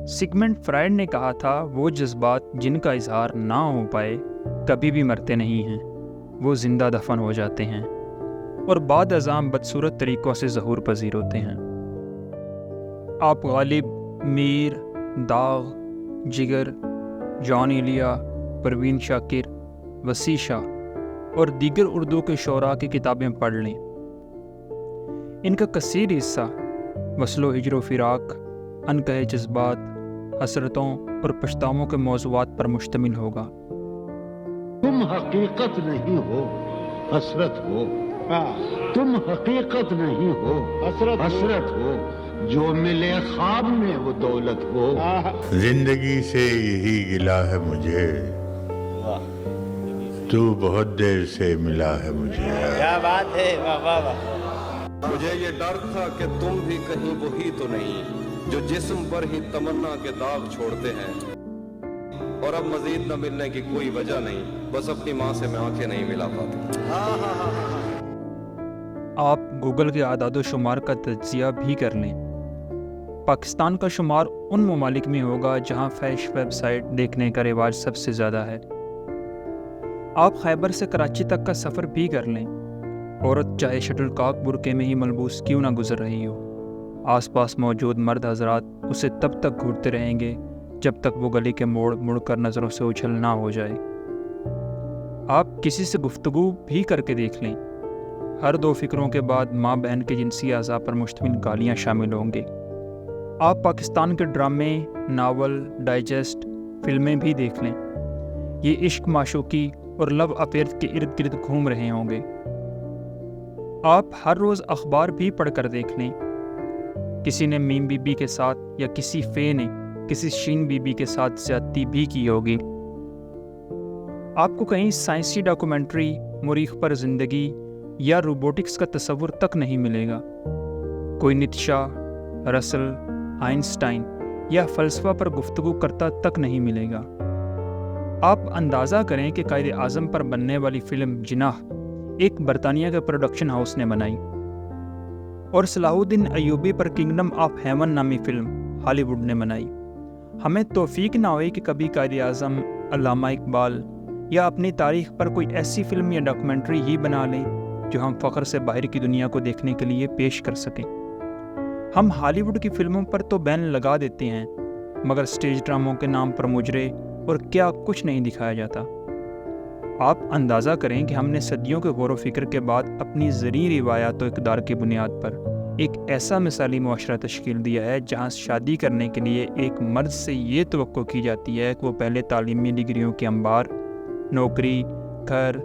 Sigmund Freud نے کہا تھا وہ جذبات جن کا اظہار نہ ہو پائے کبھی بھی مرتے نہیں ہیں، وہ زندہ دفن ہو جاتے ہیں اور بعد ازاں بدصورت طریقوں سے ظہور پذیر ہوتے ہیں۔ آپ غالب، میر، داغ، جگر، جان ایلیا، پروین شاکر، وسیع شاہ اور دیگر اردو کے شعراء کی کتابیں پڑھ لیں۔ ان کا کثیر حصہ وصل و ہجر و فراق، انکہے جذبات، حسرتوں اور پچھتاووں کے موضوعات پر مشتمل ہوگا۔ تم حقیقت نہیں ہو، حسرت ہو۔ تم حقیقت نہیں ہو، حسرت ہو۔ جو ملے خواب میں وہ دولت ہو۔ زندگی سے یہی گلہ ہے مجھے، تو بہت دیر سے ملا ہے مجھے۔ کیا بات ہے، واہ واہ واہ۔ مجھے یہ ڈر تھا کہ تم بھی کہیں وہی تو نہیں جو جسم پر ہی تمنا کے داغ چھوڑتے ہیں، اور اب مزید نہ ملنے کی کوئی وجہ نہیں، بس اپنی ماں سے میں آنکھیں نہیں ملا پاتا۔ آپ گوگل کے اعداد و شمار کا تجزیہ بھی کر لیں، پاکستان کا شمار ان ممالک میں ہوگا جہاں فحش ویب سائٹ دیکھنے کا رواج سب سے زیادہ ہے۔ آپ خیبر سے کراچی تک کا سفر بھی کر لیں، عورت چاہے شٹل کاک برقعے میں ہی ملبوس کیوں نہ گزر رہی ہو، آس پاس موجود مرد حضرات اسے تب تک گھورتے رہیں گے جب تک وہ گلی کے موڑ مڑ کر نظروں سے اچھل نہ ہو جائے۔ آپ کسی سے گفتگو بھی کر کے دیکھ لیں، ہر دو فکروں کے بعد ماں بہن کے جنسی اعضاء پر مشتمل گالیاں شامل ہوں گے۔ آپ پاکستان کے ڈرامے، ناول، ڈائجسٹ، فلمیں بھی دیکھ لیں، یہ عشق، معشوقی اور لو افیئر کے ارد گرد گھوم رہے ہوں گے۔ آپ ہر روز اخبار بھی پڑھ کر دیکھ لیں، کسی نے میم بی بی کے ساتھ یا کسی فے نے کسی شین بی بی کے ساتھ زیادتی بھی کی ہوگی۔ آپ کو کہیں سائنسی ڈاکومنٹری، مریخ پر زندگی یا روبوٹکس کا تصور تک نہیں ملے گا۔ کوئی نیتشے، رسل، آئنسٹائن یا فلسفہ پر گفتگو کرتا تک نہیں ملے گا۔ آپ اندازہ کریں کہ قائد اعظم پر بننے والی فلم جناح ایک برطانیہ کے پروڈکشن ہاؤس نے بنائی، اور صلاح الدین ایوبی پر کنگڈم آف ہیون نامی فلم ہالی ووڈ نے بنائی۔ ہمیں توفیق نہ ہوئی کہ کبھی قائد اعظم، علامہ اقبال یا اپنی تاریخ پر کوئی ایسی فلم یا ڈاکومنٹری ہی بنا لیں جو ہم فخر سے باہر کی دنیا کو دیکھنے کے لیے پیش کر سکیں۔ ہم ہالی ووڈ کی فلموں پر تو بین لگا دیتے ہیں، مگر سٹیج ڈراموں کے نام پر مجرے اور کیا کچھ نہیں دکھایا جاتا۔ آپ اندازہ کریں کہ ہم نے صدیوں کے غور و فکر کے بعد اپنی زرعی روایات و اقدار کی بنیاد پر ایک ایسا مثالی معاشرہ تشکیل دیا ہے جہاں شادی کرنے کے لیے ایک مرد سے یہ توقع کی جاتی ہے کہ وہ پہلے تعلیمی ڈگریوں کے انبار، نوکری، گھر،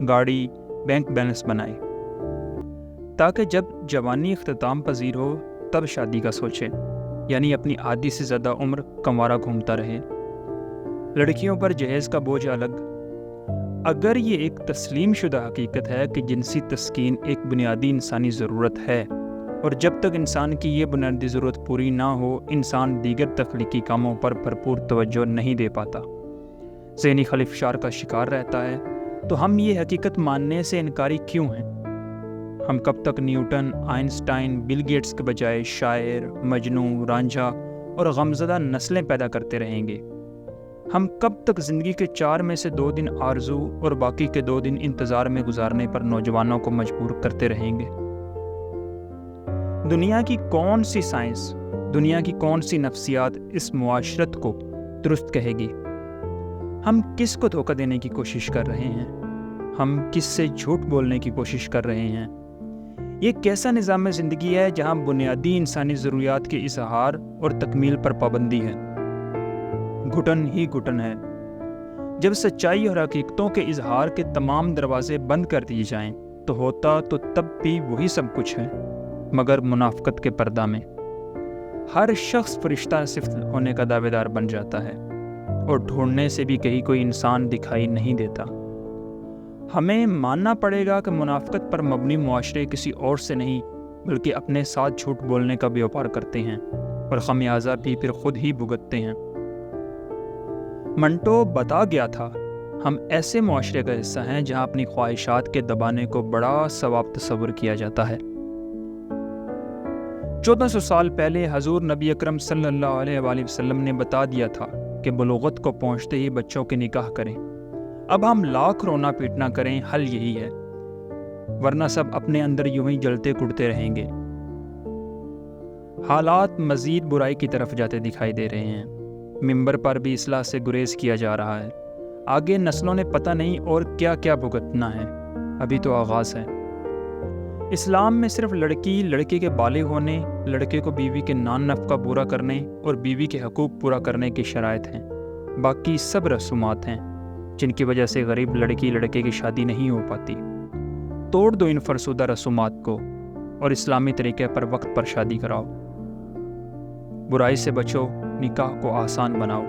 گاڑی، بینک بیلنس بنائے، تاکہ جب جوانی اختتام پذیر ہو تب شادی کا سوچے، یعنی اپنی آدھی سے زیادہ عمر کنوارا گھومتا رہے۔ لڑکیوں پر جہیز کا بوجھ الگ۔ اگر یہ ایک تسلیم شدہ حقیقت ہے کہ جنسی تسکین ایک بنیادی انسانی ضرورت ہے، اور جب تک انسان کی یہ بنیادی ضرورت پوری نہ ہو انسان دیگر تخلیقی کاموں پر بھرپور توجہ نہیں دے پاتا، ذہنی خلفشار کا شکار رہتا ہے، تو ہم یہ حقیقت ماننے سے انکاری کیوں ہیں؟ ہم کب تک نیوٹن، آئنسٹائن، بل گیٹس کے بجائے شاعر، مجنوں، رانجھا اور غمزدہ نسلیں پیدا کرتے رہیں گے؟ ہم کب تک زندگی کے 4 میں سے 2 دن آرزو اور باقی کے 2 دن انتظار میں گزارنے پر نوجوانوں کو مجبور کرتے رہیں گے؟ دنیا کی کون سی سائنس، دنیا کی کون سی نفسیات اس معاشرت کو درست کہے گی؟ ہم کس کو دھوکہ دینے کی کوشش کر رہے ہیں؟ ہم کس سے جھوٹ بولنے کی کوشش کر رہے ہیں؟ یہ کیسا نظام زندگی ہے جہاں بنیادی انسانی ضروریات کے اظہار اور تکمیل پر پابندی ہے؟ گھٹن ہی گھٹن ہے۔ جب سچائی اور حقیقتوں کے اظہار کے تمام دروازے بند کر دیے جائیں تو ہوتا تو تب بھی وہی سب کچھ ہے، مگر منافقت کے پردہ میں۔ ہر شخص فرشتہ صفت ہونے کا دعوے دار بن جاتا ہے، اور ڈھونڈنے سے بھی کہیں کوئی انسان دکھائی نہیں دیتا۔ ہمیں ماننا پڑے گا کہ منافقت پر مبنی معاشرے کسی اور سے نہیں بلکہ اپنے ساتھ جھوٹ بولنے کا بیوپار کرتے ہیں، اور خمیازہ بھی پھر خود ہی بھگتتے ہیں۔ منٹو بتا گیا تھا، ہم ایسے معاشرے کا حصہ ہیں جہاں اپنی خواہشات کے دبانے کو بڑا ثواب تصور کیا جاتا ہے۔ 1400 سال پہلے حضور نبی اکرم صلی اللہ علیہ وآلہ وسلم نے بتا دیا تھا کہ بلوغت کو پہنچتے ہی بچوں کے نکاح کریں۔ اب ہم لاکھ رونا پیٹنا کریں، حل یہی ہے، ورنہ سب اپنے اندر یوں ہی جلتے کڑتے رہیں گے۔ حالات مزید برائی کی طرف جاتے دکھائی دے رہے ہیں۔ ممبر پر بھی اصلاح سے گریز کیا جا رہا ہے۔ آگے نسلوں نے پتہ نہیں اور کیا کیا بھگتنا ہے، ابھی تو آغاز ہے۔ اسلام میں صرف لڑکے کے بالغ ہونے، لڑکے کو بیوی کے نان نفقہ پورا کرنے اور بیوی کے حقوق پورا کرنے کی شرائط ہیں۔ باقی سب رسومات ہیں جن کی وجہ سے غریب لڑکے کی شادی نہیں ہو پاتی۔ توڑ دو ان فرسودہ رسومات کو اور اسلامی طریقے پر وقت پر شادی کراؤ۔ برائی سے بچو، نکاح کو آسان بناؤ۔